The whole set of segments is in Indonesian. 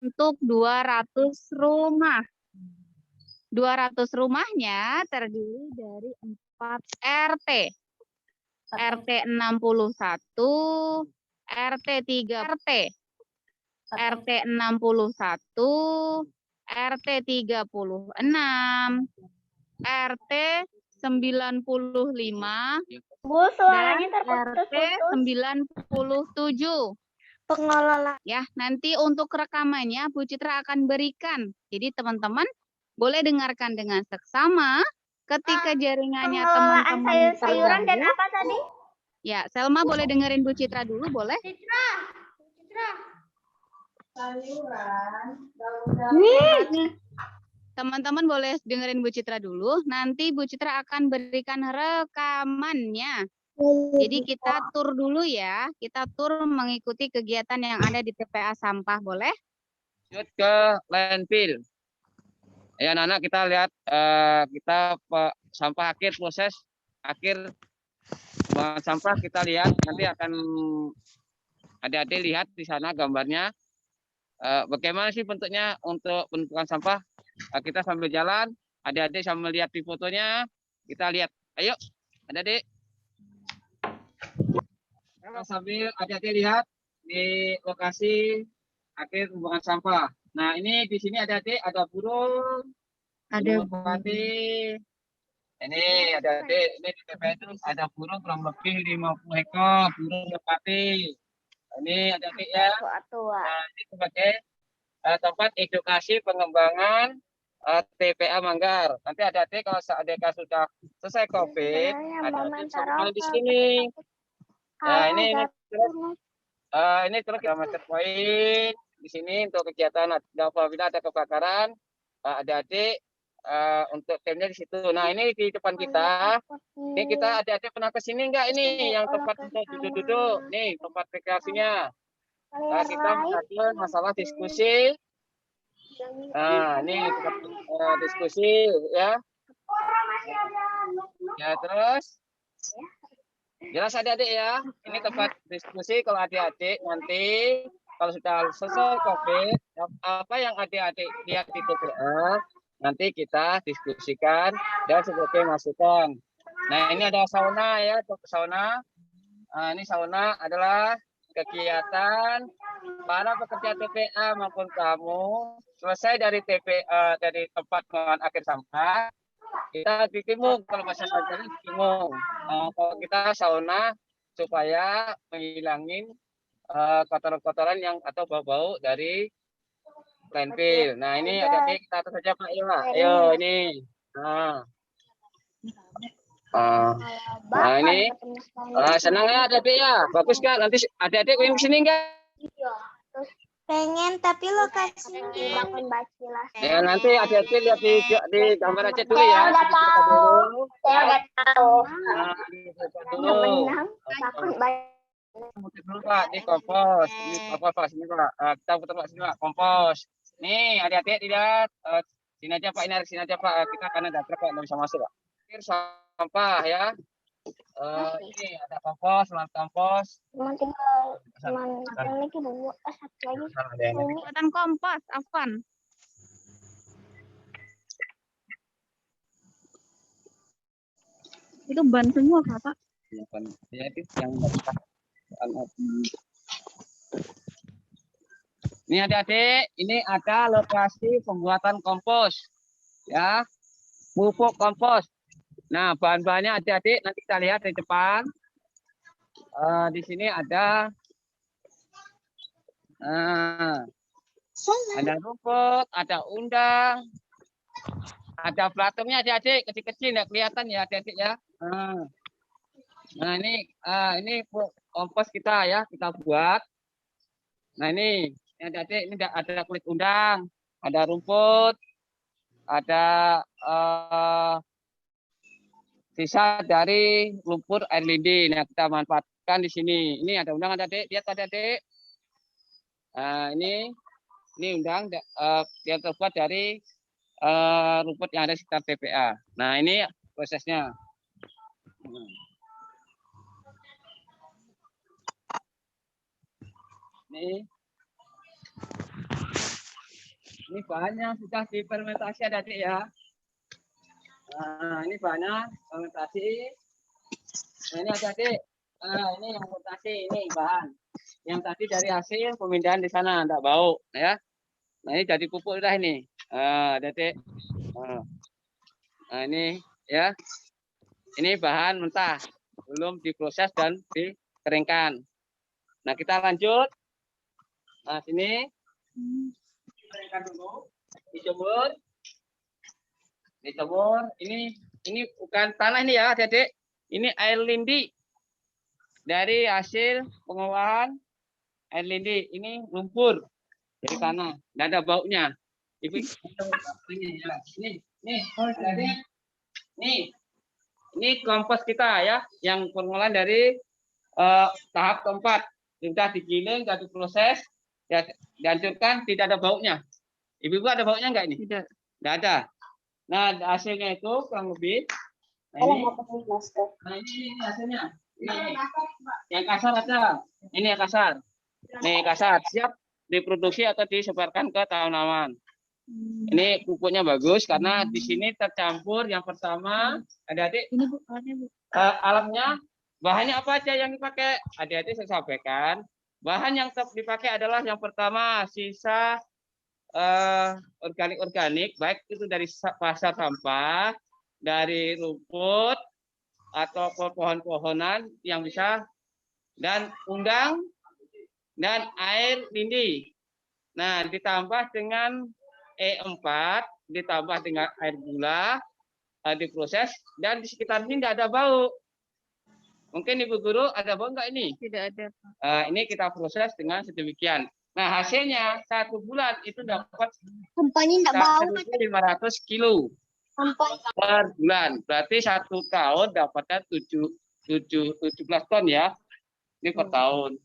untuk 200 rumah. 200 rumahnya terdiri dari 4 RT. RT 61, RT 3, RT 61, RT 36, RT 95, Bu, suaranya dan RT 97. Pengelola. Ya, nanti untuk rekamannya Bu Citra akan berikan. Jadi teman-teman boleh dengarkan dengan seksama ketika jaringannya Pengelolaan teman-teman sayur-sayuran dan terganggu. apa tadi? Ya, Selma boleh dengerin Bu Citra dulu, boleh? Citra. Teman-teman boleh dengerin Bu Citra dulu. Nanti Bu Citra akan berikan rekamannya. Jadi kita tur dulu ya. Kita tur mengikuti kegiatan yang ada di TPA Sampah, boleh? Lanjut ke landfill. Ya, anak-anak kita lihat kita sampah akhir, proses akhir pembuangan sampah kita lihat. Nanti akan adik-adik lihat di sana gambarnya. Bagaimana sih bentuknya untuk penumpukan sampah? Kita sambil jalan, adik-adik sambil lihat di fotonya. Kita lihat. Ayo, adik-adik. Sambil adik-adik lihat di lokasi akhir pembuangan sampah. Nah, ini di sini adik-adik ada burung. Ada merpati. Ini adik-adik, ini di TPA itu ada burung kurang lebih 50 ekor burung merpati. Ini adik-adik ya. Nah, ini sebagai tempat edukasi pengembangan TPA Manggar. Nanti adik-adik kalau seandainya sudah selesai COVID, adik-adik bisa kembali di sini. Nah, ini terus kita master point di sini untuk kegiatan apabila ada kebakaran, adik-adik untuk timnya di situ. Nah, ini di depan kita. Ini kita adik-adik pernah ke sini enggak ini yang tempat untuk duduk-duduk? Nih, tempat rekreasinya. Nah, kita mengatur masalah diskusi. Nah, ini tempat diskusi ya. Ya, terus jelas adik-adik ya. Ini tempat diskusi kalau adik-adik nanti kalau sudah selesai COVID, apa yang adik-adik lihat di TPA, nanti kita diskusikan dan sebagai masukan. Nah, ini ada sauna ya, sauna. Ini sauna adalah kegiatan para pekerja TPA maupun kamu selesai dari TPA dari tempat pembuangan akhir sampah, kita di timung, kalau bahasa saja di timung. Kalau kita sauna supaya menghilangin kotoran-kotoran yang atau bau-bau dari landfill. Nah, ini adik-adik kita atur saja Pak Iwa. Ayo ini. Nah ini senang ya adik-adik ya. Bagus kan? Nanti adik-adik pengen kesini enggak? Pengen, tapi lokasinya Ya nanti adik-adik lihat di gambar aja dulu ya. Udah tahu. Saya udah tahu. Nah, dulu. Putar dulu Pak, ini kompos. Ini apa Pak? Sini Pak. Kita putar Pak sini Pak, kompos. Nih adik-adik lihat. Sini aja Pak, ini harus sini aja Pak. Kita akan ada truk Pak, nggak bisa masuk Pak. Akhir sampah ya. Ini ada kompos, lahan kompos. Cuman lagi dua, satu lagi. buatan kompos, Afan. Itu ban semua, Kakak. Ya, itu yang ini adik-adik, ini ada lokasi pembuatan kompos. Ya, pupuk kompos. Nah, bahan-bahannya adik-adik nanti kita lihat di depan. Di sini ada rumput, ada undang, ada platumnya adik-adik, kecil-kecil nggak kelihatan ya adik-adik ya. Nah ini kompos kita ya, kita buat. Nah ini adik-adik, ini ada kulit undang, ada rumput, ada sisa dari lumpur air lindi. Nah kita manfaatkan di sini. Ini ada undang adik-adik, lihat adik-adik. Ini undang yang terbuat dari rumput yang ada di sekitar TPA. Nah ini prosesnya. Ini Ini bahannya sudah difermentasi adik-adik ya. Nah, ini bahannya fermentasi. Nah, ini adik-adik. Nah, ini yang fermentasi, ini bahan. Yang tadi dari hasil pemindahan di sana, enggak bau ya. Nah, ini jadi pupuk udah ini. Adik-adik. Nah, ini ya. Ini bahan mentah, belum diproses dan dikeringkan. Nah, kita lanjut. Nah, sini dikeringkan dulu, dijemur. Dijemur. Ini bukan tanah ini ya, Adik. Ini air lindi. Dari hasil pengolahan air lindi. Ini lumpur dari tanah. Tidak ada baunya. Ini, Adik. Ini kompos kita ya, yang pengolahan dari tahap keempat. Sudah digiling, sudah diproses, ya, dihancurkan, tidak ada baunya. Ibu-ibu ada baunya enggak ini? Tidak. Tidak ada. Nah, hasilnya itu kurang lebih. Nah, ini hasilnya. Ini. Yang kasar ada. Ini yang kasar. Nih, kasar. Siap diproduksi atau disebarkan ke tanaman. Ini pupuknya bagus karena di sini tercampur yang pertama, adik-adik. Ini Bu, alamnya, bahannya apa aja yang dipakai? Adik-adik saya sampaikan. Bahan yang dipakai adalah yang pertama sisa organik, baik itu dari pasar sampah, dari rumput atau pohon-pohonan yang bisa, dan undang dan air lindi. Nah, ditambah dengan E4, ditambah dengan air gula, diproses, dan di sekitar ini tidak ada bau. Mungkin Ibu Guru ada bau enggak ini? Tidak ada. Ini kita proses dengan sedemikian. Nah, hasilnya 1 bulan itu dapat 500 kilo per bulan. Berarti 1 tahun dapatnya 17 ton ya. Ini per tahun.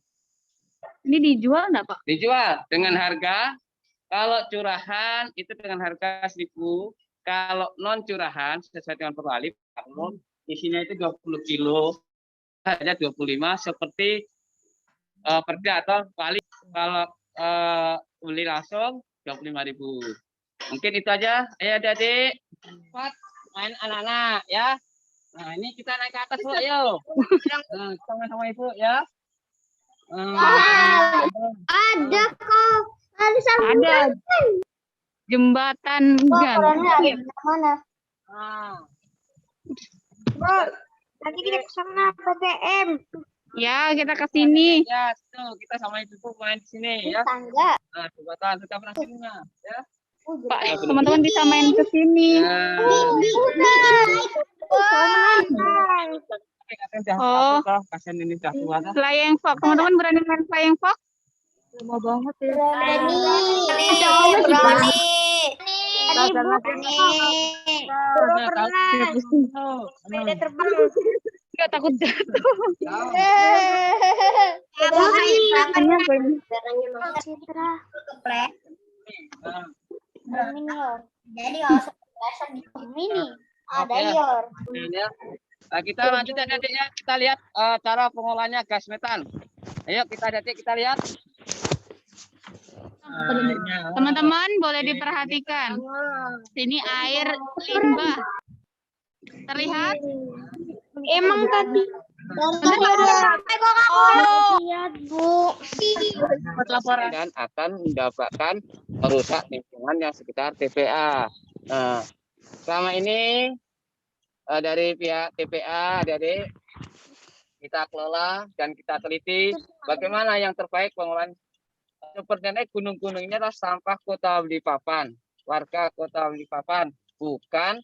Ini dijual enggak, Pak? Dijual dengan harga, kalau curahan itu dengan harga 1.000. Kalau non curahan sesuai dengan perwali, isinya itu 20 kilo, hanya 25 seperti perda atau kali. Kalau beli langsung 25.000. Mungkin itu aja. Ayo adik-adik, main anak-anak ya. Nah, ini kita naik ke atas, Bu, ayo. Sama-sama Ibu ya. Ada kok. Ada jembatan gantung. Mana? Nanti kita ke sana PTM. Ya, kita ke sini. Ya, tuh kita sama Ibu main di sini ya. Tangga. Nah, jembatan sudah pernah sini ya. Pak, teman-teman bisa main ke sini. Oh, kasihan ini udah tua. flying fox. Teman-teman berani main flying fox? Lama banget ya. Sepeda terbang. Enggak takut jatuh. Jadi mini ada yor. Nah, kita lanjut adik-adiknya, kita lihat cara pengolahannya gas metan. Ayo kita adik-adik kita lihat. Teman-teman boleh diperhatikan. Sini air limbah. Terlihat? Emang tadi lihat Bu. Dan akan mendapatkan merusak lingkungan yang sekitar TPA. Nah, selama ini dari pihak TPA, adik-adik, kita kelola dan kita teliti bagaimana yang terbaik pengolahan. Sepertinya gunung-gunung ini adalah sampah Kota Balikpapan, warga Kota Balikpapan, bukan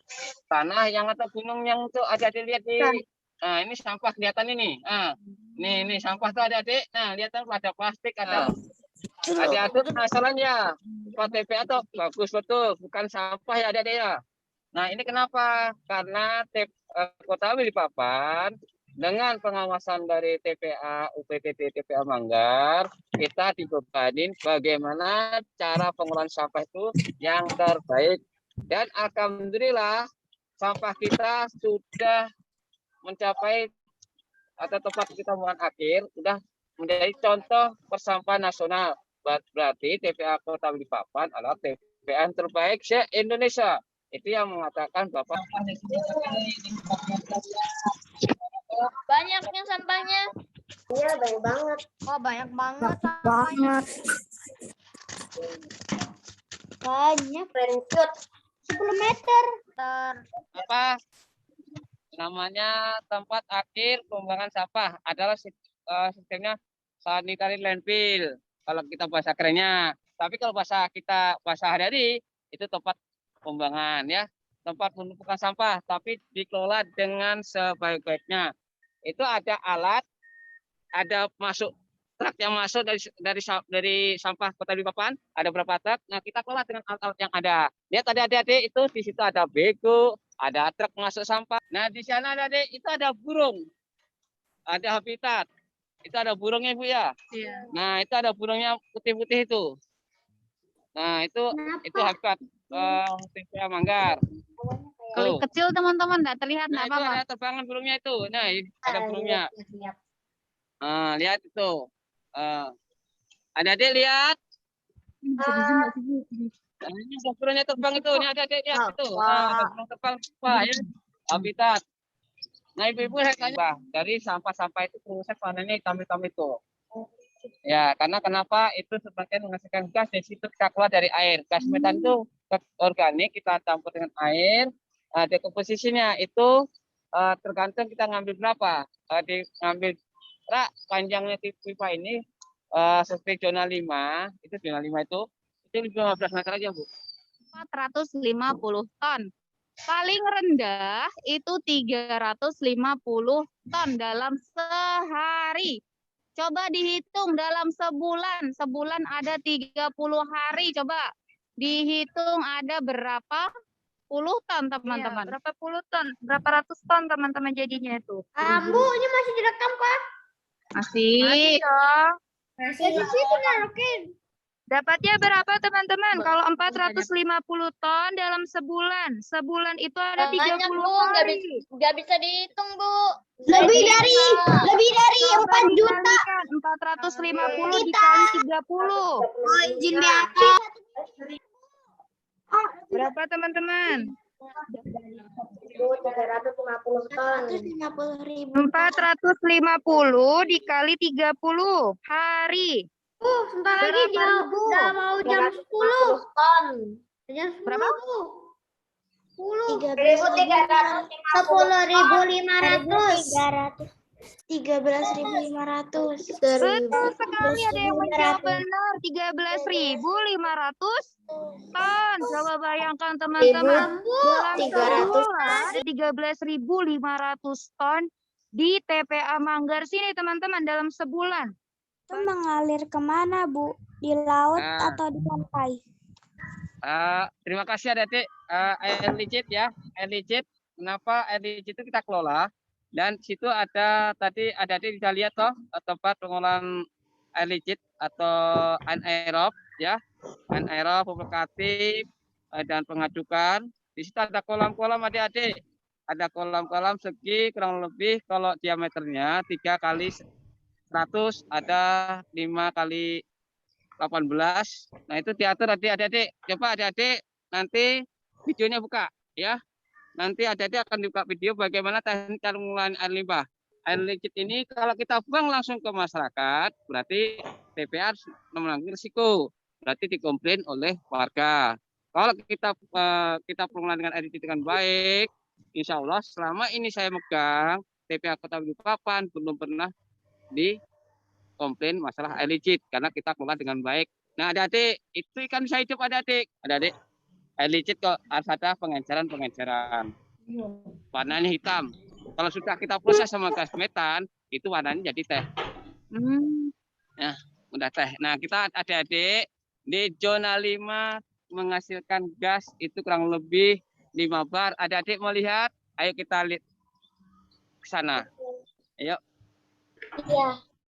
tanah yang atau gunung yang untuk adik-adik lihat di. Nah, ini sampah kelihatan ini. Nah, ini sampah tuh adik-adik. Nah, lihat ada plastik, ada. Adik-adik penasaran ya, Pak TPA tuh bagus betul, bukan sampah ya adik-adik ya. Nah, ini kenapa? Karena Kota Balikpapan dengan pengawasan dari TPA, UPTT TPA Manggar, kita dibebanin bagaimana cara pengolahan sampah itu yang terbaik. Dan alhamdulillah sampah kita sudah mencapai atau tempat kita bulan akhir sudah menjadi contoh persampahan nasional. berarti TPA Kota Balikpapan adalah TPA yang terbaik se-Indonesia. Itu yang mengatakan Bapak. Banyaknya sampahnya. Iya, banyak banget. Oh, banyak banget. Banget. Banyak. Lanjut. 10 meter. Apa namanya tempat akhir pembuangan sampah adalah sistemnya sanitary landfill kalau kita bahasa kerennya. Tapi kalau bahasa kita bahasa hari-hari itu tempat pembuangan ya, tempat penumpukan sampah tapi dikelola dengan sebaik-baiknya. Itu ada alat, ada masuk truk yang masuk dari sampah Kota Balikpapan, ada berapa truk. Nah, kita kelola dengan alat-alat yang ada. Lihat tadi adik-adik itu di situ ada bego, ada truk masuk sampah. Nah, di sana adik-adik itu ada burung. Ada habitat. Itu ada burungnya, Bu ya. Iya. Nah, itu ada burungnya putih-putih itu. Nah, itu habitat TPA Manggar. Kalau Tuh. kecil teman-teman nggak terlihat Nah, nggak itu apa-apa. ada terbangan burungnya itu. Nah, ada burungnya. Nah, lihat itu. Adik-adik lihat. Nah, ini ada burungnya terbang itu. Ini adik-adik lihat itu. Nah, ada burung terbang apa ya? Habitat. Nah, ibu-ibu saya tanya dari sampah-sampah itu proses panennya hitam-hitam itu. Ya, karena kenapa itu sebagian menghasilkan gas dari situ kita keluar dari air. Gas metan itu organik kita campur dengan air. Dekomposisinya itu tergantung kita ngambil berapa. Ngambil panjangnya pipa ini seperti zona 5, itu zona 5 itu 15 meter aja, Bu. 450 ton. Paling rendah itu 350 ton dalam sehari. Coba dihitung dalam sebulan. Sebulan ada 30 hari. Coba dihitung ada berapa puluh ton, teman-teman. Berapa puluh ton? Berapa ratus ton, teman-teman, jadinya itu? Bu, ini masih direkam kah? Masih. Masih dong. Masih oke. Dapatnya berapa, teman-teman? Kalau 450 ton dalam sebulan. Sebulan itu ada 30 hari. Nggak bisa dihitung, Bu. Lebih dari 4 juta. 450 dikali 30. Oh, izin BAK. Berapa, teman-teman? 350 ton. 450.000. 450 dikali 30 hari. Sebentar lagi Berapa ribu? udah mau jam 10 ton. Jam 10. Berapa? 13.500. Betul sekali, ada yang menjawab benar. 13.500 ton. Coba bayangkan, teman-teman. Dalam sebulan ada 13.500 ton di TPA Manggar sini, teman-teman, dalam sebulan. Itu mengalir kemana, Bu? Di laut Nah. atau di pantai? Terima kasih adik-adik. Air licit ya, air licit. Kenapa air licit itu kita kelola? Dan situ ada tadi adik-adik bisa lihat toh tempat pengolahan air licit atau anaerob ya, anaerob, publikatif dan pengadukan. Di situ ada kolam-kolam adik-adik. Ada kolam-kolam segi kurang lebih kalau diameternya 3 kali 100, ada 5 kali 18. Nah, itu diatur adik-adik. Coba adik-adik nanti videonya buka ya. Nanti adik-adik akan dibuka video bagaimana teknik cara mengelola air limbah. Air licit ini kalau kita buang langsung ke masyarakat, berarti TPA menanggung risiko. Berarti dikomplain oleh warga. Kalau kita pengelolaan dengan air licit dengan baik, insya Allah selama ini saya megang TPA Kota Balikpapan belum pernah dikomplain masalah air licit karena kita kelola dengan baik. Nah, adik-adik, itu ikan bisa hidup adik-adik. Adik-adik, air licit kok harus ada pengenceran. Warnanya hitam. Kalau sudah kita proses sama gas metan, itu warnanya jadi teh. Nah, udah teh. Nah, kita adik-adik di zona 5 menghasilkan gas itu kurang lebih 5 bar. Adik-adik mau lihat? Ayo kita lihat ke sana. Ayo.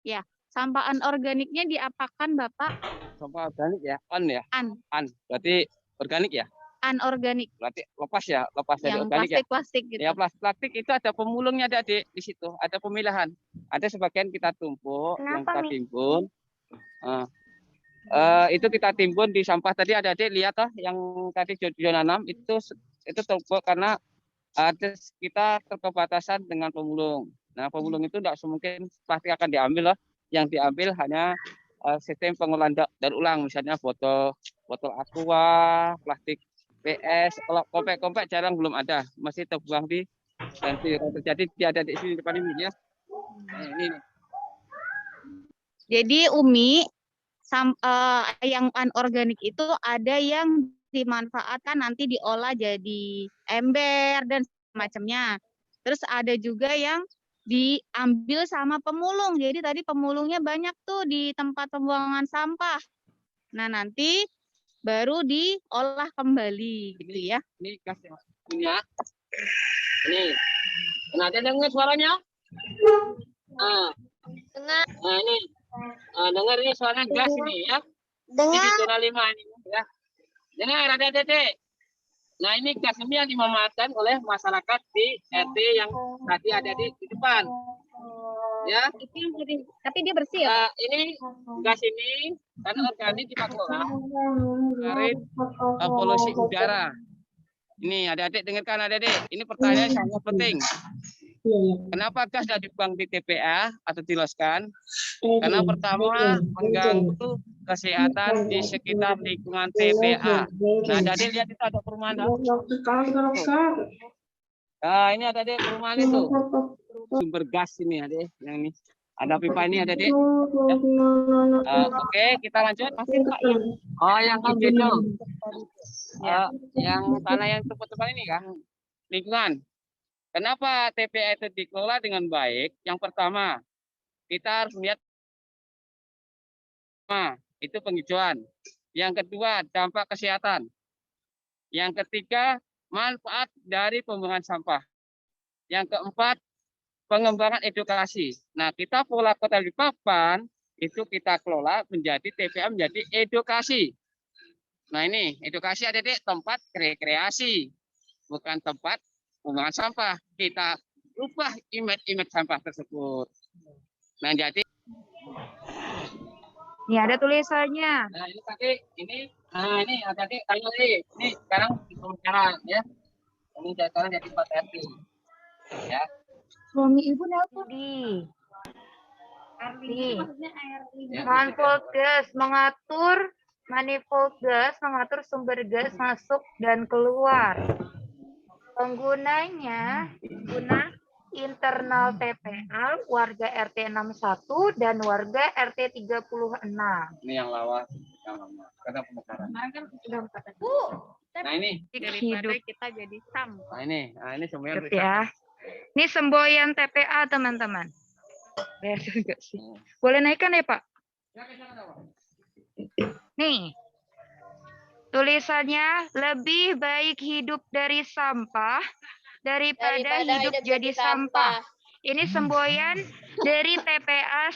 Ya, sampah anorganiknya diapakan, Bapak? Sampah organik ya? Ya? An. Berarti organik ya? Anorganik. Berarti lepas dari Yang organik ya? plastik-plastik gitu. Ya, plastik itu ada pemulungnya adik di situ, ada pemilahan. Ada sebagian kita tumpuk, yang kita timbun. itu kita timbun di sampah tadi adik-adik lihat toh yang tadi zona 6 itu terbuat karena kita terkebatasan dengan pemulung. Nah, pemulung itu tidak semungkin pasti akan diambil loh. Yang diambil hanya sistem pengolahan daur ulang, misalnya botol aqua, plastik PS, kalau kompek-kompek jarang belum ada, masih terbuang di landfill. Terjadi ada di sini depan ini ya. Nah, ini. Jadi Umi, yang anorganik itu ada yang dimanfaatkan nanti diolah jadi ember dan semacamnya. Terus ada juga yang diambil sama pemulung. Jadi tadi pemulungnya banyak tuh di tempat pembuangan sampah. Nah, nanti baru diolah kembali gitu ya. Ini kasih ini ya. Ini. Nah, ada dengar suaranya? Dengar. Nah, ini. Dengar ini suara gas ini ya. Dengar. Di zona 5 ini ya. Dengar ada Dede. Nah, ini gas ini yang dimanfaatkan oleh masyarakat di RT yang tadi ada di depan. Ya. Tapi dia bersih ya? Ini gas ini karena organik kita kelola dari polusi udara. Ini adik-adik dengarkan adik-adik. Ini pertanyaan sangat penting. Kenapa gas tidak dibuang di TPA atau diloskan? Karena pertama mengganggu kesehatan di sekitar lingkungan TPA. Nah, adik-adik lihat itu ada perumahan. Nah, ini ada adik perumahan itu. Sumber gas ini adik, yang ini. Ada pipa ini ada adik. Oke, kita lanjut. Oh, yang kan itu. Yang tanah yang tepat-tepat ini kan lingkungan. Kenapa TPA itu dikelola dengan baik? Yang pertama, kita harus melihat itu penghijauan. Yang kedua, dampak kesehatan. Yang ketiga, manfaat dari pembuangan sampah. Yang keempat, pengembangan edukasi. Nah, kita pola Kota Balikpapan itu kita kelola menjadi TPA menjadi edukasi. Nah, ini edukasi ada di tempat rekreasi, bukan tempat pembuangan sampah. Kita ubah image sampah tersebut. Nah, jadi Ini ada tulisannya. nah, ini tadi ini ada di tanya ini sekarang pembicaraan ya. Ini sekarang jadi 4 RT. Ya. Suami ibu nelpon. Manifold gas mengatur sumber gas masuk dan keluar. Penggunanya guna internal TPA warga RT 61 dan warga RT 36. Ini yang lawas, yang lama. Karena pemekaran. Nah, ini Daripada kita jadi sampah. Nah, ini semuanya Ya. Ini semboyan TPA, teman-teman. Boleh naikkan ya, Pak? Nih. Tulisannya, lebih baik hidup dari sampah daripada hidup jadi sampah. Ini semboyan dari TPA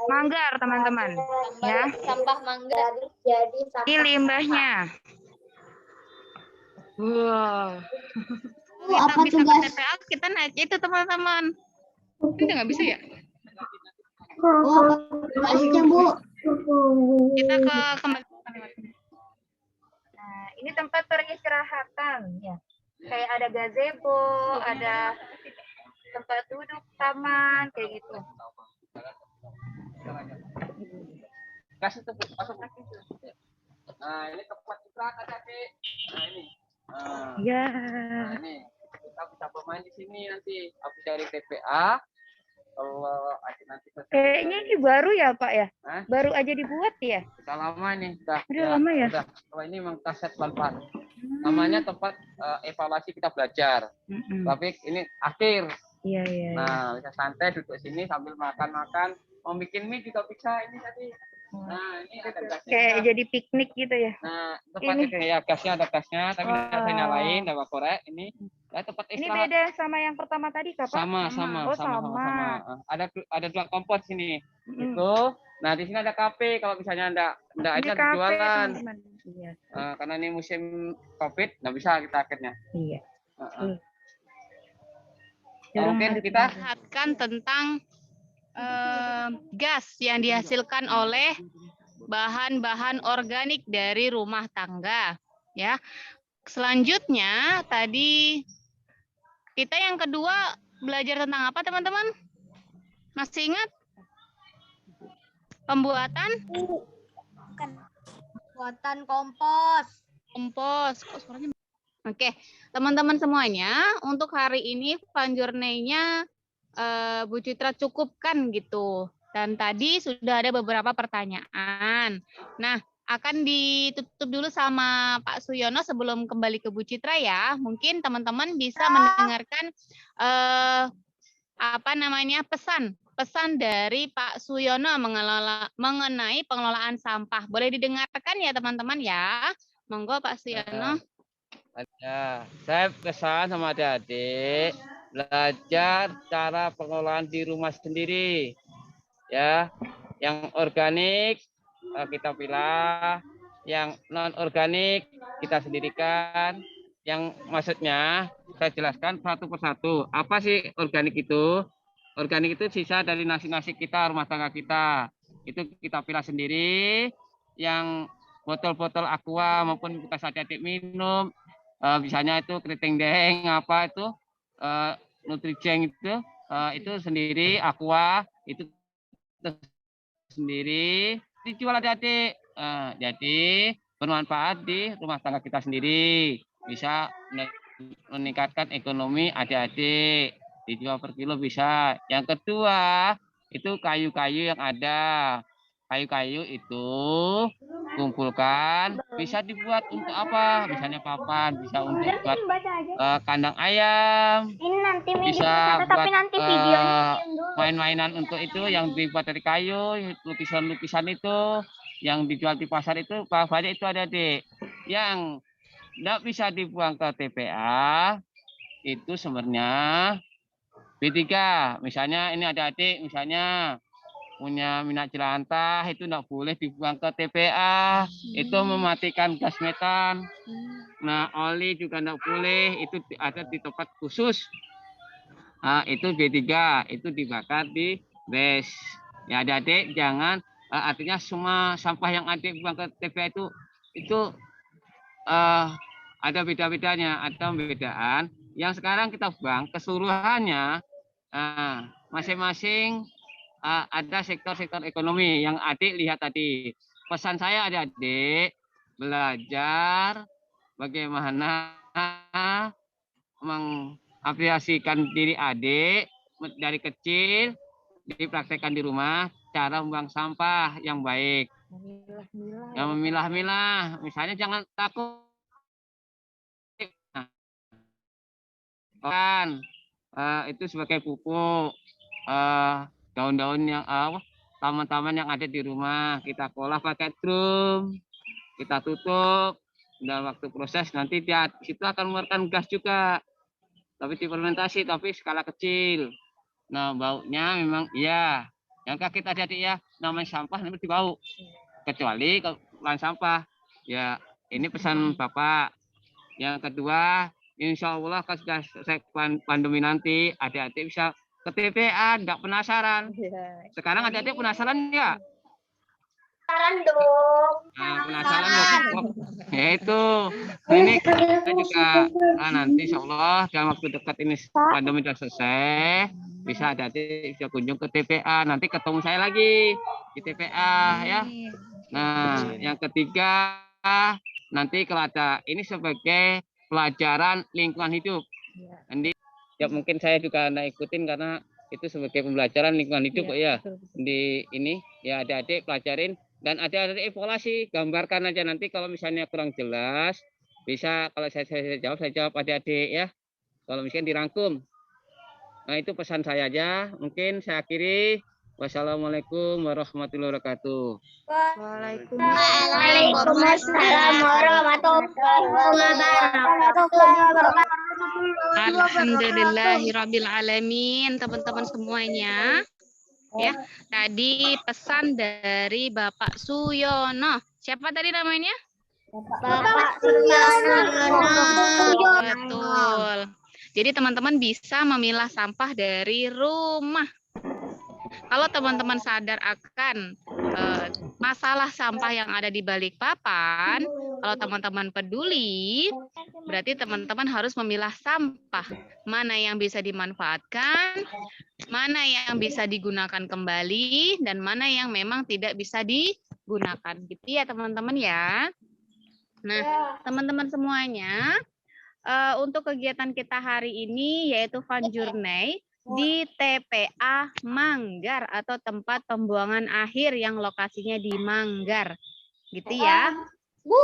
Manggar, teman-teman. Ya. Sampah Manggar jadi sampah. Ini limbahnya. Wow. Kita bisa ke TPA, kita naik itu teman-teman. Kita nggak bisa ya? Tugasnya, Bu. Kita ke kembali. Nah, ini tempat peristirahatan ya. Kayak ada gazebo, ada tempat duduk, taman, kayak gitu. kasih tepuk masuk. Nah, ini tempat istirahat ada. Nah, ini. Ya. Nah, ini kita bisa bermain di sini nanti. Habis dari TPA. Kalau nanti Kayaknya ini baru ya, Pak ya? Hah? Baru aja dibuat ya? Udah lama nih, udah lama ya? Udah. Kalau ini memang kaset pelan-pelan. Namanya tempat evaluasi kita belajar. Tapi ini akhir. Iya. Nah, bisa santai duduk sini sambil makan-makan. Mau bikin mie juga bisa ini tadi. Nah, ini ada gasnya. Kayak jadi piknik gitu ya? Nah, tempat itu ya gasnya ada gasnya, tapi tidak saya nyalain, ada korek ini. Ya, tempat Ini istirahat. beda sama yang pertama tadi, Kak? Sama. Oh, sama. Ada 2 kompor sini. Itu. Nah, di sini ada kafe kalau misalnya enggak Ini ada kafe, jualan. teman-teman. Iya. Karena ini musim Covid, nggak bisa kita akhirnya. Iya. Mungkin kita Lihatkan tentang gas yang dihasilkan oleh bahan-bahan organik dari rumah tangga. Ya. Selanjutnya tadi kita yang kedua belajar tentang apa teman-teman? Masih ingat? Pembuatan? Buatan kompos. Kompos. Kok suaranya? Oke, teman-teman semuanya, untuk hari ini Fun Journey-nya Bu Citra cukupkan gitu. Dan tadi sudah ada beberapa pertanyaan. Nah, akan ditutup dulu sama Pak Suyono sebelum kembali ke Bu Citra ya. Mungkin teman-teman bisa mendengarkan pesan dari Pak Suyono mengenai pengelolaan sampah. Boleh didengarkan ya teman-teman ya. Monggo Pak Suyono. Ya, saya pesan sama adik-adik belajar cara pengelolaan di rumah sendiri. Ya, yang organik kita pilah, yang non organik kita sendirikan. Yang maksudnya saya jelaskan satu persatu. Apa sih organik itu? Organik itu sisa dari nasi-nasi kita, rumah tangga kita. Itu kita pilah sendiri. Yang botol-botol aqua maupun bekas adik-adik minum, misalnya itu keriting deng apa itu Nutrijeng itu sendiri, aqua itu sendiri dijual adik-adik. Jadi bermanfaat di rumah tangga kita sendiri, bisa meningkatkan ekonomi adik-adik, dijual per kilo bisa. Yang kedua itu kayu-kayu yang ada. Kayu-kayu itu kumpulkan, bisa dibuat untuk apa? Misalnya papan, bisa untuk buat kandang ayam, Ini nanti bisa buat tapi nanti videonya main-mainan untuk itu yang dibuat dari kayu, lukisan-lukisan itu yang dijual di pasar itu banyak itu ada Dek. Yang tidak bisa dibuang ke TPA itu sebenarnya B3. Misalnya ini ada adik misalnya punya minyak jelantah itu tidak boleh dibuang ke TPA, itu mematikan gas metan. Nah, oli juga tidak boleh, itu ada di tempat khusus. Nah, itu B3, itu dibakar di bes. Ya adik-adik jangan, artinya semua sampah yang adik buang ke TPA itu ada beda-bedanya, ada perbedaan. Yang sekarang kita buang keseluruhannya, masing-masing ada sektor-sektor ekonomi yang adik lihat tadi. Pesan saya adik-adik belajar bagaimana mengaplikasikan diri adik dari kecil, dipraktekkan di rumah cara membuang sampah yang baik. Yang memilah-milah, misalnya jangan takut kan itu sebagai pupuk. Daun-daun yang taman-taman yang ada di rumah kita olah pakai drum, kita tutup, dalam waktu proses nanti dia situ akan mengeluarkan gas juga, tapi difermentasi tapi skala kecil. Nah baunya memang iya, yang kaget adik-adik ya, namanya sampah nanti bau, kecuali kalau sampah ya. Ini pesan Bapak. Yang kedua, insya Allah kalau sudah selesai pandemi nanti adik-adik bisa ke TPA, enggak penasaran. Sekarang adik-adik penasaran enggak? Penasaran dong. Nah, penasaran dong. Ya itu. Ini kita juga nanti insya Allah dalam waktu dekat ini pandemi sudah selesai, bisa adik-adik bisa kunjung ke TPA. Nanti ketemu saya lagi di TPA ya. Nah, yang ketiga nanti kalau ada ini sebagai pelajaran lingkungan hidup. Nanti ya mungkin saya juga ikutin karena itu sebagai pembelajaran lingkungan hidup ya. Di ini ya adik-adik pelajarin dan adik-adik evaluasi, gambarkan aja nanti kalau misalnya kurang jelas bisa kalau saya jawab adik-adik ya. Kalau misalnya dirangkum. Nah itu pesan saya aja. Mungkin saya akhiri. Wassalamualaikum warahmatullahi wabarakatuh. Waalaikumsalam warahmatullahi wabarakatuh. Alhamdulillahirabbil alamin, teman-teman semuanya. Ya, tadi pesan dari Bapak Suyono. Siapa tadi namanya? Bapak Suyono. Betul. Jadi teman-teman bisa memilah sampah dari rumah. Kalau teman-teman sadar akan masalah sampah yang ada di Balikpapan, kalau teman-teman peduli, berarti teman-teman harus memilah sampah. Mana yang bisa dimanfaatkan, mana yang bisa digunakan kembali, dan mana yang memang tidak bisa digunakan. Gitu ya teman-teman ya. Nah, teman-teman semuanya, untuk kegiatan kita hari ini yaitu Fun Journey di TPA Manggar atau tempat pembuangan akhir yang lokasinya di Manggar. Gitu ya. Bu.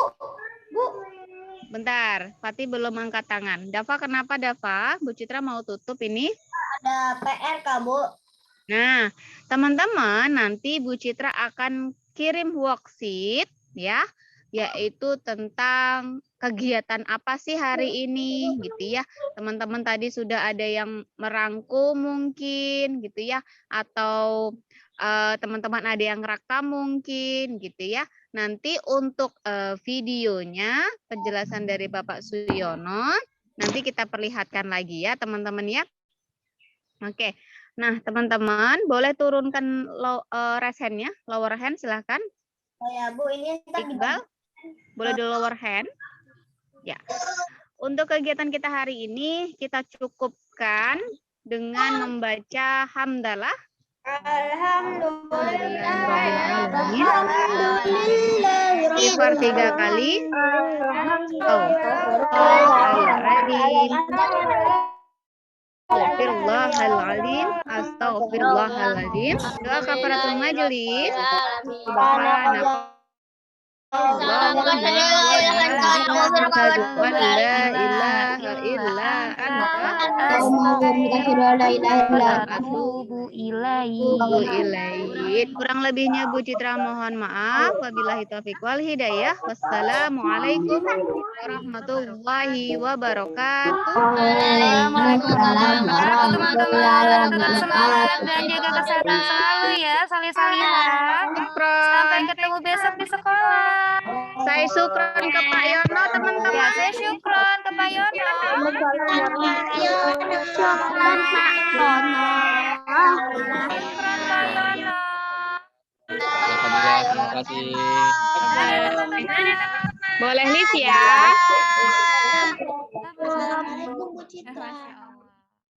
Bentar, Fatih belum angkat tangan. Dava, kenapa Dava? Bu Citra mau tutup ini. Ada PR Kak, Bu. Nah, teman-teman, nanti Bu Citra akan kirim worksheet ya, yaitu tentang kegiatan apa sih hari ini gitu ya. Teman-teman tadi sudah ada yang merangkum mungkin gitu ya, atau teman-teman ada yang rekam mungkin gitu ya. Nanti untuk videonya, penjelasan dari Bapak Suyono, nanti kita perlihatkan lagi ya teman-teman ya. Oke. Nah, teman-teman boleh turunkan raise hand-nya, lower hand silahkan. Oh ya, Bu, ini Iqbal, boleh di lower hand. Ya. Untuk kegiatan kita hari ini, kita cukupkan dengan membaca hamdalah. Alhamdulillah. Istighfar 3 kali. Astagfirullahaladzim, astagfirullahaladzim. Doa kafaratul majelis. Kurang lebihnya Bu Citra mohon maaf. Wabillahi taufiq wal hidayah. Wassalamualaikum warahmatullahi wabarakatuh. Waalaikumsalam warahmatullahi wabarakatuh, teman-teman. Tetap semangat dan jaga kesehatan selalu ya, salih-salihan. Sampai ketemu besok di sekolah. Saya syukron ke Pak Yono, teman-teman. Ya, saya syukron ke Pak Yono. Syukran Pak Yono. Syukron Pak Yono. Alhamdulillah, terima kasih. Dadah, teman-teman. Boleh live ya. Assalamualaikum Bu Citra. Masya Allah.